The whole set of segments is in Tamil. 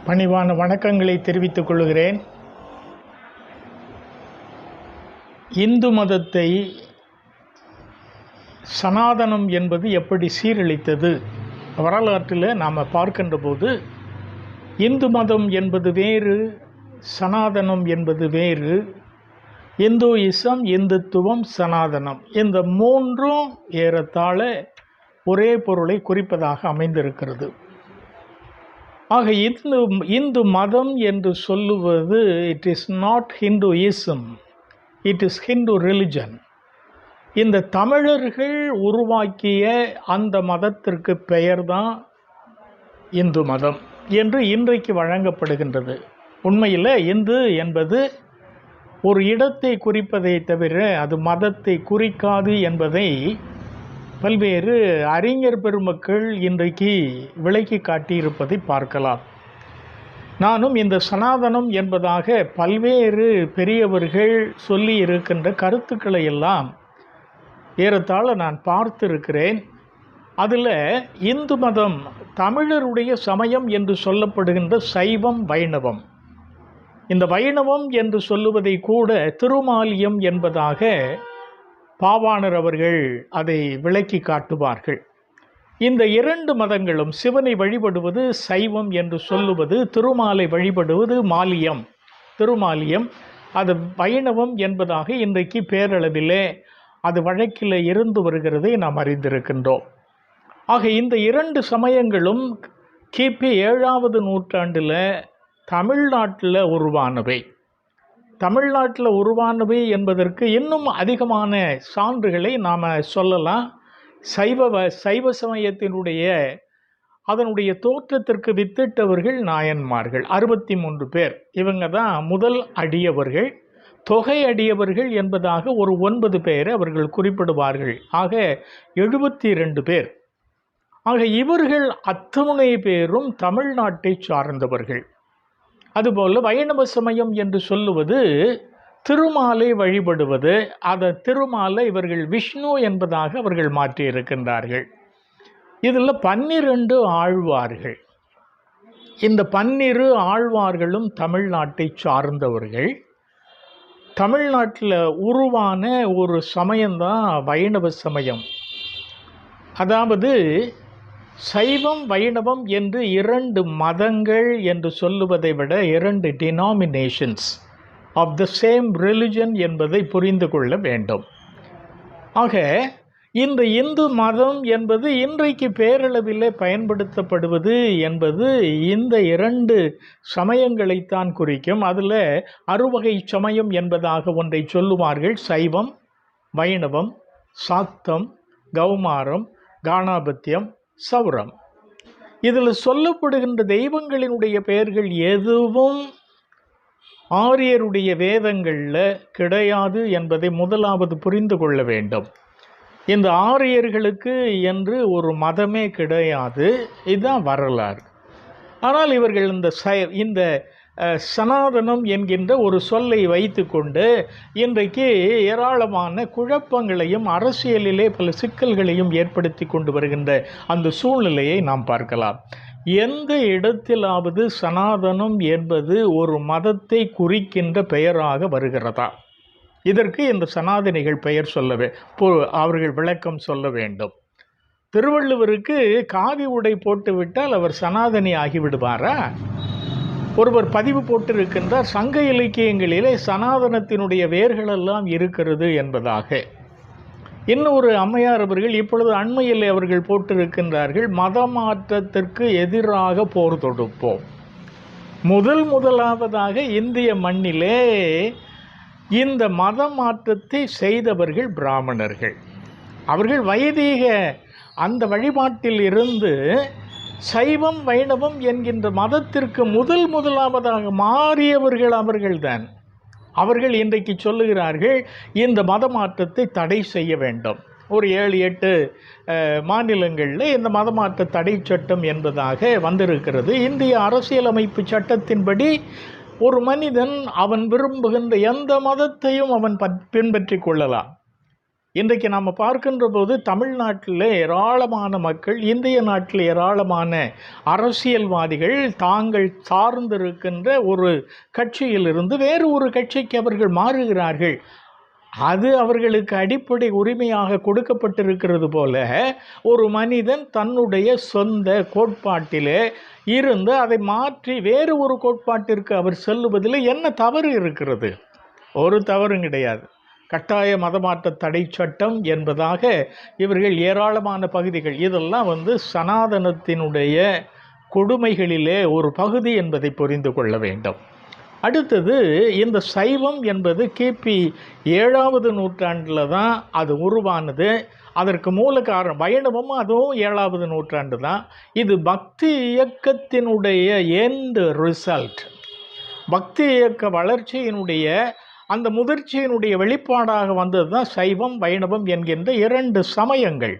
பணிவான வணக்கங்களை தெரிவித்துக் கொள்கிறேன். இந்து மதத்தை சனாதனம் என்பது எப்படி சீரழித்தது வரலாற்றில் நாம் பார்க்கின்ற போது, இந்து மதம் என்பது வேறு, சனாதனம் என்பது வேறு. இந்துயிசம், இந்துத்துவம், சனாதனம், இந்த மூன்றும் ஏறத்தாழ ஒரே பொருளை குறிப்பதாக அமைந்திருக்கிறது. ஆக இந்து மதம் என்று சொல்லுவது it is not Hinduism, it is Hindu religion. இந்த தமிழர்கள் உருவாக்கிய அந்த மதத்திற்கு பெயர்தான் இந்து மதம் என்று இன்றைக்கு வழங்கப்படுகின்றது. உண்மையில் இந்து என்பது ஒரு இடத்தை குறிப்பதை தவிர அது மதத்தை குறிக்காது என்பதை பல்வேறு அறிஞர் பெருமக்கள் இன்றைக்கு விளக்கி காட்டியிருப்பதை பார்க்கலாம். நானும் இந்த சனாதனம் என்பதாக பல்வேறு பெரியவர்கள் சொல்லி இருக்கின்ற கருத்துக்களை எல்லாம் ஏறத்தாழ நான் பார்த்திருக்கிறேன். அதில் இந்து மதம் தமிழருடைய சமயம் என்று சொல்லப்படுகின்ற சைவம், வைணவம், இந்த வைணவம் என்று சொல்லுவதை கூட திருமாலியம் என்பதாக பாவாணர் அவர்கள் அதை விளக்கி காட்டுவார்கள். இந்த இரண்டு மதங்களும் சிவனை வழிபடுவது சைவம் என்று சொல்லுவது, திருமாலை வழிபடுவது மாலியம், திருமாலியம், அது வைணவம் என்பதாக இன்றைக்கு பேரளவிலே அது வழக்கில் இருந்து வருகிறதை நாம் அறிந்திருக்கின்றோம். ஆக இந்த இரண்டு சமயங்களும் கிபி 7வது நூற்றாண்டில் தமிழ்நாட்டில் உருவானவை. தமிழ்நாட்டில் உருவானவை என்பதற்கு இன்னும் அதிகமான சான்றுகளை நாம் சொல்லலாம். சைவ சமயத்தினுடைய அதனுடைய தோற்றத்திற்கு வித்திட்டவர்கள் நாயன்மார்கள் 63 பேர். இவங்க தான் முதல் அடியவர்கள். தொகை அடியவர்கள் என்பதாக ஒரு 9 பேரை அவர்கள் குறிப்பிடுவார்கள். ஆக 72 பேர். ஆக இவர்கள் அத்தனை பேரும் தமிழ்நாட்டை சார்ந்தவர்கள். அதுபோல் வைணவ சமயம் என்று சொல்லுவது திருமாலை வழிபடுவது. அந்த திருமாலை இவர்கள் விஷ்ணு என்பதாக அவர்கள் மாற்றியிருக்கின்றார்கள். இதில் 12 ஆழ்வார்கள். இந்த 12 ஆழ்வார்களும் தமிழ்நாட்டை சார்ந்தவர்கள். தமிழ்நாட்டில் உருவான ஒரு சமயம்தான் வைணவ சமயம். அதாவது சைவம், வைணவம் என்று 2 மதங்கள் என்று சொல்லுவதை விட 2 denominations of the same religion என்பதை புரிந்து கொள்ள வேண்டும். ஆக இந்த இந்து மதம் என்பது இன்றைக்கு பேரளவிலே பயன்படுத்தப்படுவது என்பது இந்த 2 சமயங்களைத்தான் குறிக்கும். அதில் அறுவகை சமயம் என்பதாக ஒன்றை சொல்லுவார்கள். சைவம், வைணவம், சாக்தம், கௌமாரம், காணாபத்தியம், சௌரம். இதில் சொல்லப்படுகின்ற தெய்வங்களினுடைய பெயர்கள் எதுவும் ஆரியருடைய வேதங்களில் கிடையாது என்பதை முதலாவது புரிந்து கொள்ள வேண்டும். இந்த ஆரியர்களுக்கு என்று ஒரு மதமே கிடையாது. இதுதான் வரலாறு. ஆனால் இவர்கள் இந்த சனாதனம் என்கின்ற ஒரு சொல்லை வைத்து கொண்டு இன்றைக்கு ஏராளமான குழப்பங்களையும் அரசியலிலே பல சிக்கல்களையும் ஏற்படுத்தி கொண்டு வருகின்ற அந்த சூழ்நிலையை நாம் பார்க்கலாம். எந்த இடத்திலாவது சனாதனம் என்பது ஒரு மதத்தை குறிக்கின்ற பெயராக வருகிறதா? இதற்கு இந்த சனாதனிகள் பெயர் அவர்கள் விளக்கம் சொல்ல வேண்டும். திருவள்ளுவருக்கு காவி உடை போட்டுவிட்டால் அவர் சனாதனி ஆகிவிடுவாரா? ஒருவர் பதிவு போட்டிருக்கின்றார், சங்க இலக்கியங்களிலே சனாதனத்தினுடைய வேர்களெல்லாம் இருக்கிறது என்பதாக. இன்னொரு அம்மையார் அவர்கள் இப்பொழுது அண்மையில் அவர்கள் போட்டிருக்கின்றார்கள், மதமாற்றத்திற்கு எதிராக போர் தொடுப்போம். முதலாவதாக இந்திய மண்ணிலே இந்த மத மாற்றத்தை செய்தவர்கள் பிராமணர்கள். அவர்கள் வைதீக அந்த வழிபாட்டில் இருந்து சைவம், வைணவம் என்கின்ற மதத்திற்கு முதலாவதாக மாறியவர்கள் அவர்கள்தான். அவர்கள் இன்றைக்கு சொல்லுகிறார்கள் இந்த மத மாற்றத்தை தடை செய்ய வேண்டும். ஒரு 7-8 மாநிலங்களில் இந்த மத மாற்ற தடை சட்டம் என்பதாக வந்திருக்கிறது. இந்திய அரசியலமைப்பு சட்டத்தின்படி ஒரு மனிதன் அவன் விரும்புகின்ற எந்த மதத்தையும் அவன் பின்பற்றி கொள்ளலாம். இன்றைக்கு நாம் பார்க்கின்ற போது தமிழ்நாட்டில் ஏராளமான மக்கள், இந்திய நாட்டில் ஏராளமான அரசியல்வாதிகள் தாங்கள் சார்ந்திருக்கின்ற ஒரு கட்சியிலிருந்து வேறு ஒரு கட்சிக்கு அவர்கள் மாறுகிறார்கள். அது அவர்களுக்கு அடிப்படை உரிமையாக கொடுக்கப்பட்டிருக்கிறது போல ஒரு மனிதன் தன்னுடைய சொந்த கோட்பாட்டிலே இருந்து அதை மாற்றி வேறு ஒரு கோட்பாட்டிற்கு அவர் செல்லுவதில் என்ன தவறு இருக்கிறது? ஒரு தவறும் கிடையாது. கட்டாய மதமாற்ற தடை சட்டம் என்பதாக இவர்கள் ஏராளமான பகுதிகள், இதெல்லாம் சனாதனத்தினுடைய கொடுமைகளிலே ஒரு பகுதி என்பதை புரிந்து கொள்ள வேண்டும். அடுத்தது, இந்த சைவம் என்பது கிபி 7வது நூற்றாண்டில் தான் அது உருவானது. அதற்கு மூல காரணம் வைணவமும் அதுவும் 7வது நூற்றாண்டு தான். இது பக்தி இயக்கத்தினுடைய எண்ட் ரிசல்ட், பக்தி இயக்க வளர்ச்சியினுடைய அந்த முதிர்ச்சியினுடைய வெளிப்பாடாக வந்தது தான் சைவம் வைணவம் என்கின்ற 2 சமயங்கள்.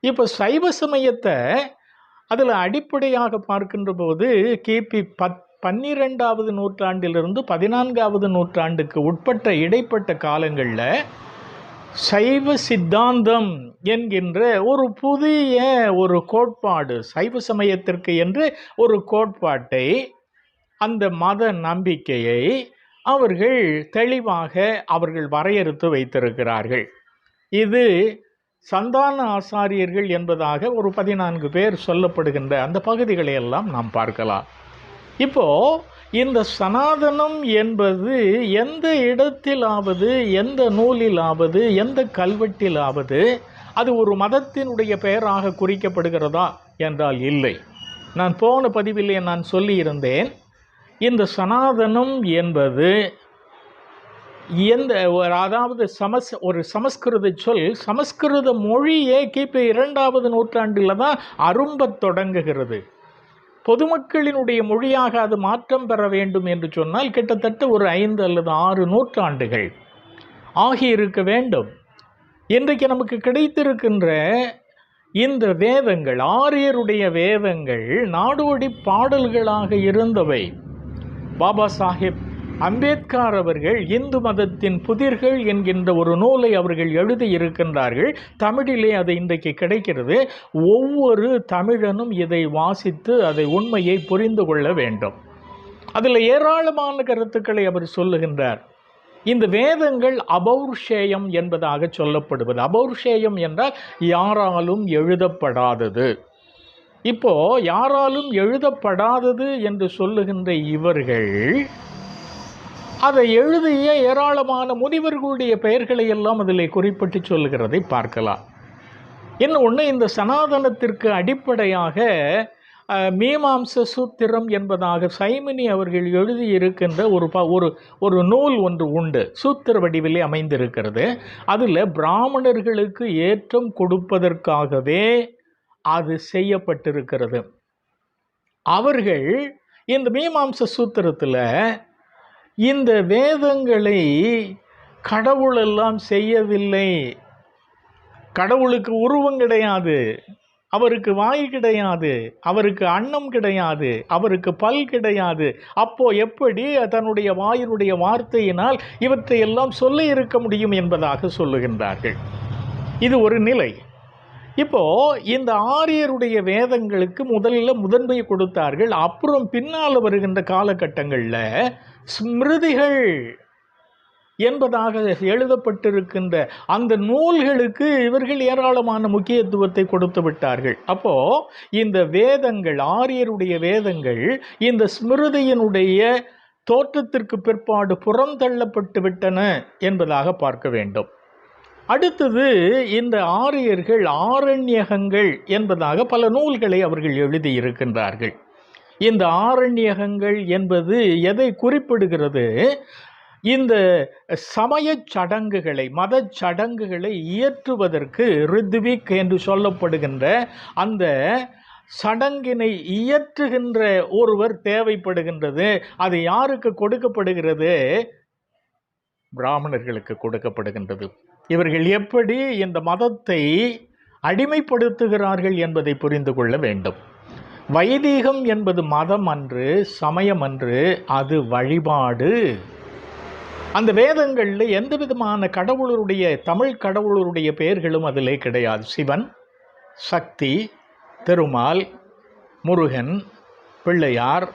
இப்போ சைவ சமயத்தை அதில் அடிப்படையாக பார்க்கின்ற போது கிபி 12வது நூற்றாண்டிலிருந்து 14வது நூற்றாண்டுக்கு உட்பட்ட இடைப்பட்ட காலங்களில் சைவ சித்தாந்தம் என்கின்ற ஒரு புதிய ஒரு கோட்பாடு, சைவ சமயத்திற்கு என்று ஒரு கோட்பாட்டை, அந்த மத நம்பிக்கையை அவர்கள் தெளிவாக அவர்கள் வரையறுத்து வைத்திருக்கிறார்கள். இது சந்தான ஆசாரியர்கள் என்பதாக ஒரு 14 பேர் சொல்லப்படுகின்ற அந்த பகுதிகளை எல்லாம் நாம் பார்க்கலாம். இப்போது இந்த சனாதனம் என்பது எந்த இடத்திலாவது, எந்த நூலிலாவது, எந்த கல்வெட்டிலாவது அது ஒரு மதத்தினுடைய பெயராக குறிக்கப்படுகிறதா என்றால் இல்லை. நான் போன பதிவிலே நான் சொல்லியிருந்தேன், இந்த சனாதனம் என்பது அதாவது ஒரு சமஸ்கிருத சொல். சமஸ்கிருத மொழியே கிபி 2வது நூற்றாண்டில் தான் அரும்பத் தொடங்குகிறது. பொதுமக்களினுடைய மொழியாக அது மாற்றம் பெற வேண்டும் என்று சொன்னால் கிட்டத்தட்ட ஒரு 5 அல்லது 6 நூற்றாண்டுகள் ஆகியிருக்க வேண்டும். இன்றைக்கு நமக்கு கிடைத்திருக்கின்ற இந்த வேதங்கள், ஆரியருடைய வேதங்கள் நாடோடி பாடல்களாக இருந்தவை. பாபா சாஹேப் அம்பேத்கர் அவர்கள் இந்து மதத்தின் புதிர்கள் என்கின்ற ஒரு நூலை அவர்கள் எழுதியிருக்கின்றார்கள். தமிழிலே அது இன்றைக்கு கிடைக்கிறது. ஒவ்வொரு தமிழனும் இதை வாசித்து அதை உண்மையை புரிந்து கொள்ள வேண்டும். அதில் ஏராளமான கருத்துக்களை அவர் சொல்லுகின்றார். இந்த வேதங்கள் அபௌர்ஷேயம் என்பதாக சொல்லப்படுவது. அபௌர்ஷேயம் என்றால் யாராலும் எழுதப்படாதது. இப்போ யாராலும் எழுதப்படாதது என்று சொல்லுகின்ற இவர்கள் அதை எழுதிய ஏராளமான முனிவர்களுடைய பெயர்களை எல்லாம் அதில் குறிப்பிட்டு சொல்லுகிறதை பார்க்கலாம். இன்னொன்று, இந்த சனாதனத்திற்கு அடிப்படையாக மீமாம்ச சூத்திரம் என்பதாக சைமினி அவர்கள் எழுதியிருக்கின்ற ஒரு நூல் ஒன்று உண்டு, சூத்திர வடிவிலே அமைந்திருக்கிறது. அதில் பிராமணர்களுக்கு ஏற்றம் கொடுப்பதற்காகவே அது செய்யப்பட்டிருக்கிறது. அவர்கள் இந்த மீமாம்ச சூத்திரத்தில் இந்த வேதங்களை கடவுளெல்லாம் செய்யவில்லை, கடவுளுக்கு உருவம் கிடையாது, அவருக்கு வாய் கிடையாது, அவருக்கு அன்னம் கிடையாது, அவருக்கு பல் கிடையாது, அப்போ எப்படி தன்னுடைய வாயினுடைய வார்த்தையினால் இவற்றையெல்லாம் சொல்ல இருக்க முடியும் என்பதாக சொல்லுகின்றார்கள். இது ஒரு நிலை. இப்போ இந்த ஆரியருடைய வேதங்களுக்கு முதலில் முதன்மை கொடுத்தார்கள். அப்புறம் பின்னால் வருகின்ற காலகட்டங்களில் ஸ்மிருதிகள் என்பதாக எழுதப்பட்டிருக்கின்ற அந்த நூல்களுக்கு இவர்கள் ஏராளமான முக்கியத்துவத்தை கொடுத்து விட்டார்கள். அப்போ இந்த வேதங்கள், ஆரியருடைய வேதங்கள் இந்த ஸ்மிருதியினுடைய தோற்றத்திற்கு பிற்பாடு புறந்தள்ளப்பட்டு விட்டன என்பதாக பார்க்க வேண்டும். அடுத்தது, இந்த ஆரியர்கள் ஆரண்யகங்கள் என்பதாக பல நூல்களை அவர்கள் எழுதியிருக்கின்றார்கள். இந்த ஆரண்யகங்கள் என்பது எதை குறிப்பிடுகிறது? இந்த சமய சடங்குகளை, மத சடங்குகளை இயற்றுவதற்கு ரித்விக் என்று சொல்லப்படுகின்ற அந்த சடங்கினை இயற்றுகின்ற ஒருவர் தேவைப்படுகின்றது. அது யாருக்கு கொடுக்கப்படுகிறது? பிராமணர்களுக்கு கொடுக்கப்படுகின்றது. இவர்கள் எப்படி இந்த மதத்தை அடிமைப்படுத்துகிறார்கள் என்பதை புரிந்து கொள்ள வேண்டும். வைதீகம் என்பது மதம் அன்று, சமயம் அன்று, அது வழிபாடு. அந்த வேதங்களில் எந்த விதமான கடவுளருடைய தமிழ் கடவுளருடைய பெயர்களும் அதிலே கிடையாது. சிவன், சக்தி, திருமால், முருகன், பிள்ளையார்,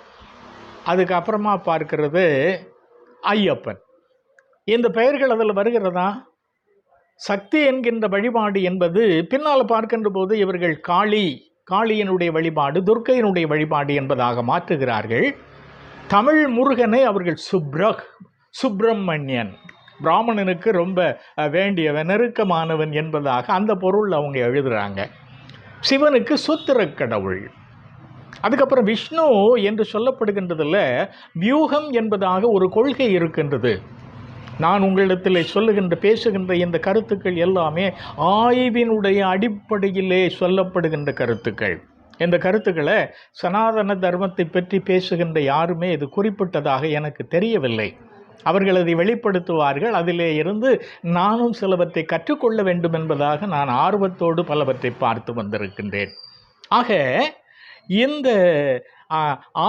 அதுக்கப்புறமா பார்க்கிறது ஐயப்பன். இந்த பெயர்கள் அதில் வருகிறதா? சக்தி என்கின்ற வழிபாடு என்பது பின்னால் பார்க்கின்ற போது இவர்கள் காளியினுடைய வழிபாடு, துர்க்கையினுடைய வழிபாடு என்பதாக மாற்றுகிறார்கள். தமிழ் முருகனை அவர்கள் சுப்பிரமணியன், பிராமணனுக்கு ரொம்ப வேண்டியவன், நெருக்கமானவன் என்பதாக அந்த பொருள் அவங்க எழுதுகிறாங்க. சிவனுக்கு சூத்திர கடவுள். அதுக்கப்புறம் விஷ்ணு என்று சொல்லப்படுகின்றதில் வியூகம் என்பதாக ஒரு கொள்கை இருக்கின்றது. நான் உங்களிடத்தில் பேசுகின்ற இந்த கருத்துக்கள் எல்லாமே ஆய்வினுடைய அடிப்படையிலே சொல்லப்படுகின்ற கருத்துக்கள். இந்த கருத்துக்களை சனாதன தர்மத்தை பற்றி பேசுகின்ற யாருமே இது குறிப்பிட்டதாக எனக்கு தெரியவில்லை. அவர்கள் அதை வெளிப்படுத்துவார்கள். அதிலே இருந்து நானும் சிலவற்றை கற்றுக்கொள்ள வேண்டும் என்பதாக நான் ஆர்வத்தோடு பலவற்றை பார்த்து வந்திருக்கின்றேன். ஆக இந்த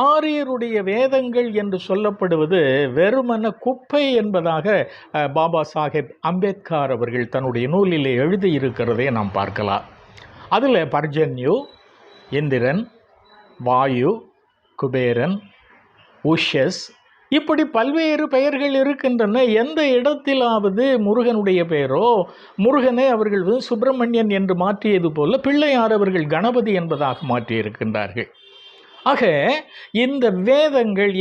ஆரியருடைய வேதங்கள் என்று சொல்லப்படுவது வெறுமன குப்பை என்பதாக பாபா சாஹேப் அம்பேத்கர் அவர்கள் தன்னுடைய நூலிலே எழுதியிருக்கிறதை நாம் பார்க்கலாம். அதில் பர்ஜன்யு, இந்திரன், வாயு, குபேரன், உஷஸ், இப்படி பல்வேறு பெயர்கள் இருக்கின்றன. எந்த இடத்திலாவது முருகனுடைய பெயரோ, முருகனை அவர்கள் சுப்பிரமணியன் என்று மாற்றியது போல பிள்ளையார் அவர்கள் கணபதி என்பதாக மாற்றியிருக்கின்றார்கள். ஆக இந்த வேதங்கள்,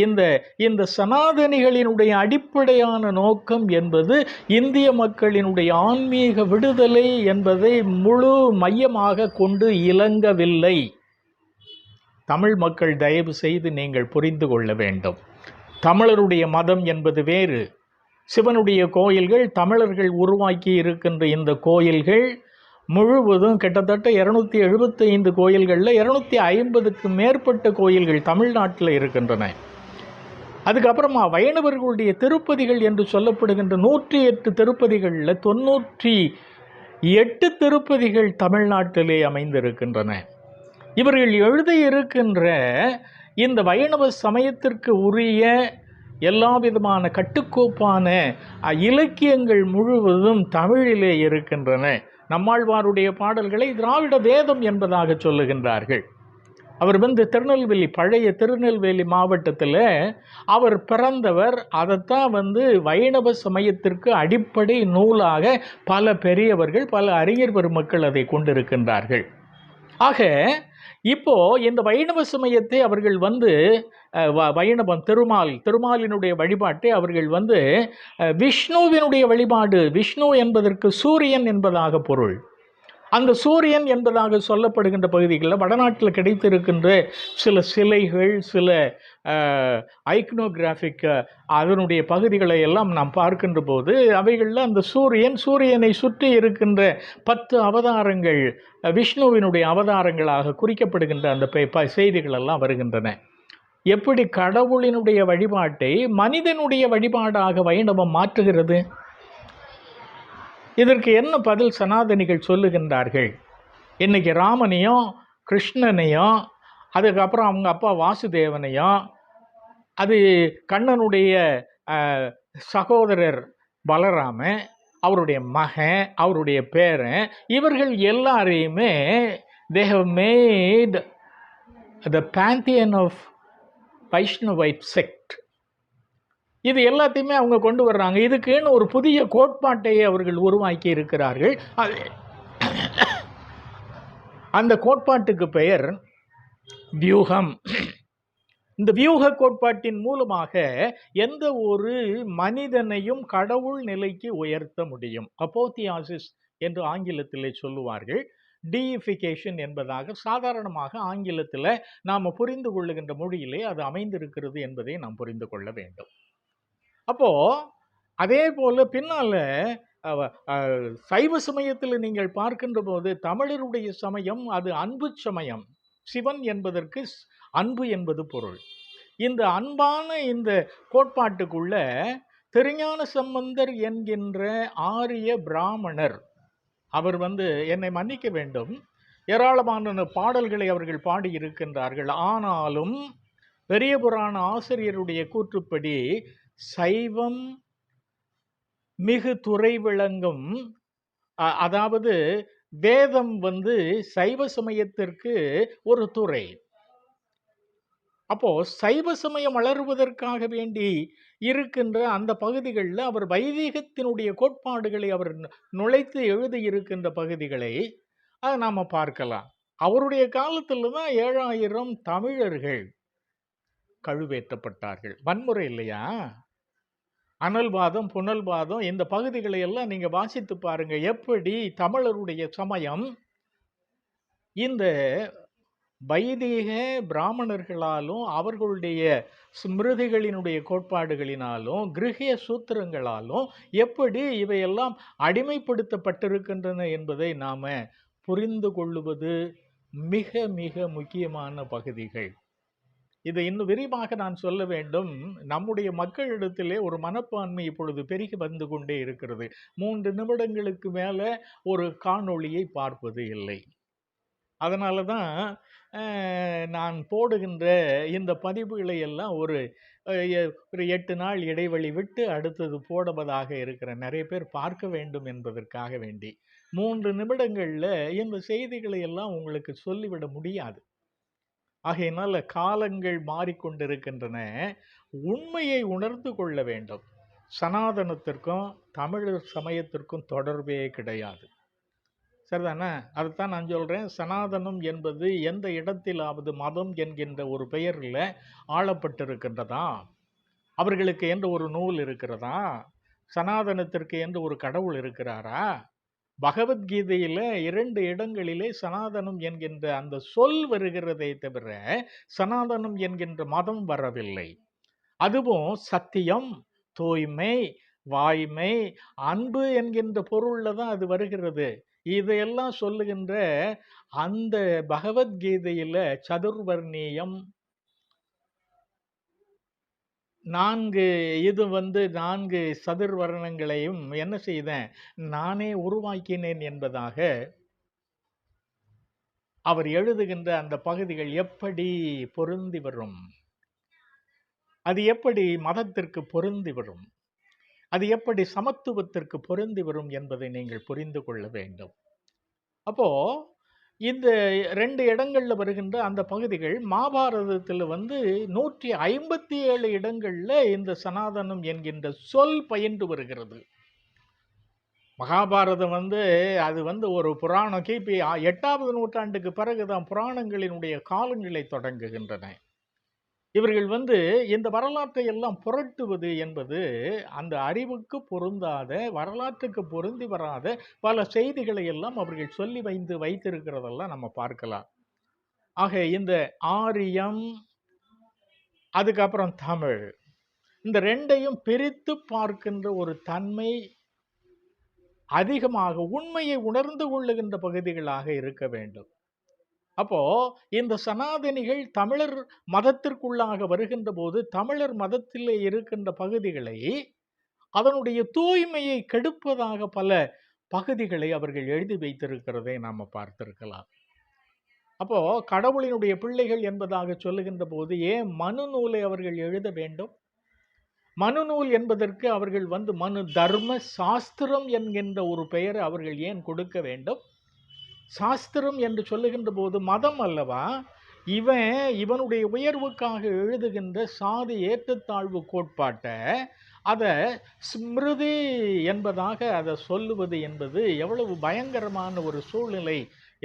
இந்த சனாதனிகளினுடைய அடிப்படையான நோக்கம் என்பது இந்திய மக்களினுடைய ஆன்மீக விடுதலை என்பதை முழு மையமாக கொண்டு இலங்கவில்லை. தமிழ் மக்கள் தயவு செய்து நீங்கள் புரிந்து கொள்ள வேண்டும். தமிழருடைய மதம் என்பது வேறு. சிவனுடைய கோயில்கள், தமிழர்கள் உருவாக்கி இருக்கின்ற இந்த கோயில்கள் முழுவதும் கிட்டத்தட்ட 275 கோயில்களில் 250க்கு மேற்பட்ட கோயில்கள் தமிழ்நாட்டில் இருக்கின்றன. அதுக்கப்புறமா வைணவர்களுடைய திருப்பதிகள் என்று சொல்லப்படுகின்ற 108 திருப்பதிகளில் 98 திருப்பதிகள் தமிழ்நாட்டிலே அமைந்திருக்கின்றன. இவர்கள் எழுதியிருக்கின்ற இந்த வைணவ சமயத்திற்கு உரிய எல்லா விதமான கட்டுக்கோப்பான இலக்கியங்கள் முழுவதும் தமிழிலே இருக்கின்றன. நம்மாழ்வாருடைய பாடல்களை திராவிட வேதம் என்பதாக சொல்லுகின்றார்கள். அவர் திருநெல்வேலி, பழைய திருநெல்வேலி மாவட்டத்தில் அவர் பிறந்தவர். அதைத்தான் வைணவ சமயத்திற்கு அடிப்படை நூலாக பல பெரியவர்கள், பல அறிஞர் பெருமக்கள் அதை கொண்டிருக்கின்றார்கள். ஆக இப்போ இந்த வைணவ சமயத்தை அவர்கள் வைணவம், திருமாலினுடைய வழிபாட்டை அவர்கள் விஷ்ணுவினுடைய வழிபாடு. விஷ்ணு என்பதற்கு சூரியன் என்பதாக பொருள். அந்த சூரியன் என்பதாக சொல்லப்படுகின்ற பகுதிகளில் வடநாட்டில் கிடைத்திருக்கின்ற சில சிலைகள், சில ஐக்னோகிராஃபிக் அதனுடைய பகுதிகளை எல்லாம் நாம் பார்க்கின்ற போது அவைகளில் அந்த சூரியனை சுற்றி இருக்கின்ற 10 அவதாரங்கள் விஷ்ணுவினுடைய அவதாரங்களாக குறிக்கப்படுகின்ற அந்த செய்திகள் எல்லாம் வருகின்றன. எப்படி கடவுளினுடைய வழிபாட்டை மனிதனுடைய வழிபாடாக வைணவம் மாற்றுகிறது? இதற்கு என்ன பதில் சனாதனிகள் சொல்லுகின்றார்கள்? இன்றைக்கி ராமனையும் கிருஷ்ணனையும், அதுக்கப்புறம் அவங்க அப்பா வாசுதேவனையும், அது கண்ணனுடைய சகோதரர் பலராமன், அவருடைய மகன், அவருடைய பேரன், இவர்கள் எல்லாரையுமே they have made the pantheon of Vaishnavite sect. இது எல்லாத்தையுமே அவங்க கொண்டு வர்றாங்க. இதுக்குன்னு ஒரு புதிய கோட்பாட்டை அவர்கள் உருவாக்கி இருக்கிறார்கள். அந்த கோட்பாட்டுக்கு பெயர் வியூகம். இந்த வியூக கோட்பாட்டின் மூலமாக எந்த ஒரு மனிதனையும் கடவுள் நிலைக்கு உயர்த்த முடியும். அப்போத்தியாசிஸ் என்று ஆங்கிலத்திலே சொல்லுவார்கள். டீயிஃபிகேஷன் என்பதாக சாதாரணமாக ஆங்கிலத்தில் நாம் புரிந்து கொள்ளுகின்ற மொழியிலே அது அமைந்திருக்கிறது என்பதை நாம் புரிந்து கொள்ள வேண்டும். அப்போது அதே போல் பின்னால் சைவ சமயத்தில் நீங்கள் பார்க்கின்ற போது தமிழருடைய சமயம் அது அன்பு சமயம். சிவன் என்பதற்கு அன்பு என்பது பொருள். இந்த அன்பான இந்த கோட்பாட்டுக்குள்ள திருஞான சம்பந்தர் என்கின்ற ஆரிய பிராமணர், அவர் என்னை மன்னிக்க வேண்டும், ஏராளமான பாடல்களை அவர்கள் பாடியிருக்கின்றார்கள். ஆனாலும் பெரிய புராண ஆசிரியருடைய கூற்றுப்படி சைவம் மிகு துறை விளங்கும். அதாவது வேதம் சைவ சமயத்திற்கு ஒரு துறை. அப்போ சைவ சமயம் வளருவதற்காக வேண்டி இருக்கின்ற அந்த பகுதிகளில் அவர் வைதீகத்தினுடைய கோட்பாடுகளை அவர் நுழைத்து எழுதியிருக்கின்ற பகுதிகளை அதை நாம் பார்க்கலாம். அவருடைய காலத்தில் தான் 7000 தமிழர்கள் கழுவேற்றப்பட்டார்கள். வன்முறை இல்லையா? அனல்வாதம், புனல்வாதம், இந்த பகுதிகளை எல்லாம் நீங்க வாசித்து பாருங்க. எப்படி தமிழருடைய சமயம் இந்த வைதீக பிராமணர்களாலும் அவர்களுடைய ஸ்மிருதிகளினுடைய கோட்பாடுகளினாலும் கிரகிய சூத்திரங்களாலும் எப்படி இவையெல்லாம் அடிமைப்படுத்தப்பட்டிருக்கின்றன என்பதை நாம புரிந்து கொள்ளுவது மிக மிக முக்கியமான பகுதிகள். இதை இன்னும் விரிவாக நான் சொல்ல வேண்டும். நம்முடைய மக்களிடத்திலே ஒரு மனப்பான்மை இப்பொழுது பெருகி வந்து கொண்டே இருக்கிறது. 3 நிமிடங்களுக்கு மேல ஒரு காணொளியை பார்ப்பது இல்லை. அதனால தான் நான் போடுகின்ற இந்த பதிவுகளை எல்லாம் ஒரு 8 நாள் இடைவெளி விட்டு அடுத்தது போடுவதாக இருக்கிற நிறைய பேர் பார்க்க வேண்டும் என்பதற்காக வேண்டி 3 நிமிடங்கள்ல இந்த செய்திகளை எல்லாம் உங்களுக்கு சொல்லிவிட முடியாது. ஆகையினால காலங்கள் மாறிக்கொண்டிருக்கின்றன. உண்மையை உணர்ந்து கொள்ள வேண்டும். சனாதனத்திற்கும் தமிழர் சமயத்திற்கும் தொடர்பே கிடையாது. சரிதானே? அதுதான் நான் சொல்றேன். சனாதனம் என்பது எந்த இடத்திலாவது மதம் என்கின்ற ஒரு பெயரில் ஆளப்பட்டிருக்கின்றதா? அவர்களுக்கு என்று ஒரு நூல் இருக்கிறதா? சனாதனத்திற்கு என்று ஒரு கடவுள் இருக்கிறாரா? பகவத்கீதையில 2 இடங்களிலே சனாதனம் என்கின்ற அந்த சொல் வருகிறதை தவிர சனாதனம் என்கின்ற மதம் வரவில்லை. அதுவும் சத்தியம், தூய்மை, வாய்மை, அன்பு என்கின்ற பொருள்ல தான் அது வருகிறது. இதையெல்லாம் சொல்லுகின்ற அந்த பகவத்கீதையில சதுர்வர்ணியம் 4 சதுர்வர்ணங்களையும் என்ன செய்தேன், நானே உருவாக்கினேன் என்பதாக அவர் எழுதுகின்ற அந்த பகுதிகள் எப்படி பொருந்தி வரும்? அது எப்படி மதத்திற்கு பொருந்தி வரும்? அது எப்படி சமத்துவத்திற்கு பொருந்தி வரும் என்பதை நீங்கள் புரிந்து கொள்ள வேண்டும். அப்போ இந்த 2 இடங்கள்ல வருகின்ற அந்த பகுதிகள் மகாபாரதத்தில் 157 இடங்கள்ல இந்த சனாதனம் என்கின்ற சொல் பயின்று வருகிறது. மகாபாரதம் அது ஒரு புராணம். கிபி 8வது நூற்றாண்டுக்கு பிறகுதான் புராணங்களினுடைய காலங்களை தொடங்குகின்றன. இவர்கள் இந்த வரலாற்றை எல்லாம் புரட்டுவது என்பது அந்த அறிவுக்கு பொருந்தாத, வரலாற்றுக்கு பொருந்தி வராத பல செய்திகளை எல்லாம் அவர்கள் சொல்லி வைத்திருக்கிறதெல்லாம் நம்ம பார்க்கலாம். ஆக இந்த ஆரியம், அதுக்கப்புறம் தமிழ், இந்த 2ஐயும் பிரித்து பார்க்கின்ற ஒரு தன்மை அதிகமாக உண்மையை உணர்ந்து கொள்ளுகின்ற பகுதிகளாக இருக்க வேண்டும். அப்போ இந்த சனாதனிகள் தமிழர் மதத்திற்குள்ளாக வருகின்ற போது தமிழர் மதத்திலே இருக்கின்ற பகுதிகளை, அதனுடைய தூய்மையை கெடுப்பதாக பல பகுதிகளை அவர்கள் எழுதி வைத்திருக்கிறதை நாம பார்த்திருக்கலாம். அப்போ கடவுளினுடைய பிள்ளைகள் என்பதாக சொல்லுகின்ற போது ஏன் மனு நூலை அவர்கள் எழுத வேண்டும்? மனு நூல் என்பதற்கு அவர்கள் மனு தர்ம சாஸ்திரம் என்கின்ற ஒரு பெயரை அவர்கள் ஏன் கொடுக்க வேண்டும்? சாஸ்திரம் என்று சொல்லுகின்ற போது மதம் அல்லவா? இவனுடைய உயர்வுக்காக எழுதுகின்ற சாதி ஏற்றத்தாழ்வு கோட்பாட்டை அதை ஸ்மிருதி என்பதாக அதை சொல்லுவது என்பது எவ்வளவு பயங்கரமான ஒரு சூழ்நிலை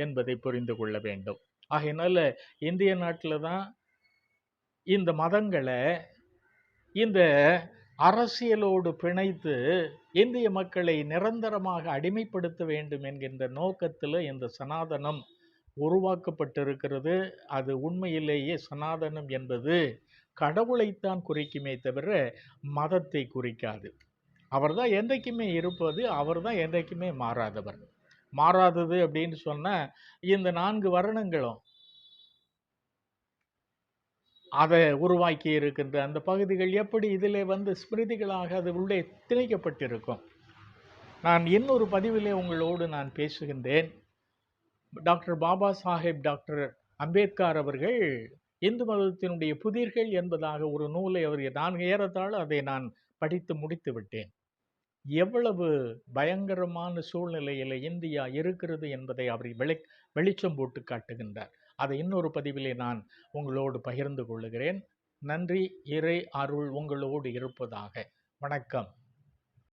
என்பதை புரிந்து கொள்ள வேண்டும். ஆகையினால இந்திய நாட்டில் தான் இந்த மதங்களை இந்த அரசியலோடு பிணைத்து இந்திய மக்களை நிரந்தரமாக அடிமைப்படுத்த வேண்டும் என்கின்ற நோக்கத்தில் இந்த சனாதனம் உருவாக்கப்பட்டிருக்கிறது. அது உண்மையிலேயே சனாதனம் என்பது கடவுளைத்தான் குறிக்குமே தவிர மதத்தை குறிக்காது. அவர் தான் என்றைக்குமே இருப்பது, அவர் தான் என்றைக்குமே மாறாதவர். மாறாதது அப்படின்னு சொன்னா இந்த 4 வருணங்களும் அதை உருவாக்கி இருக்கின்ற அந்த பகுதிகள் எப்படி இதிலே ஸ்மிருதிகளாக அது உள்ளே திணிக்கப்பட்டிருக்கும். நான் இன்னொரு பதிவிலே உங்களோடு நான் பேசுகின்றேன். டாக்டர் பாபா சாஹேப் டாக்டர் அம்பேத்கர் அவர்கள் இந்து மதத்தினுடைய புதிர்கள் என்பதாக ஒரு நூலை நான் ஏறத்தாழ அதை நான் படித்து முடித்து விட்டேன். எவ்வளவு பயங்கரமான சூழ்நிலையில இந்தியா இருக்கிறது என்பதை அவர் வெளிச்சம் போட்டு காட்டுகின்றார். அதை இன்னொரு பதிவிலே நான் உங்களோடு பகிர்ந்து கொள்ளுகிறேன். நன்றி. இறை அருள் உங்களோடு இருப்பதாக. வணக்கம்.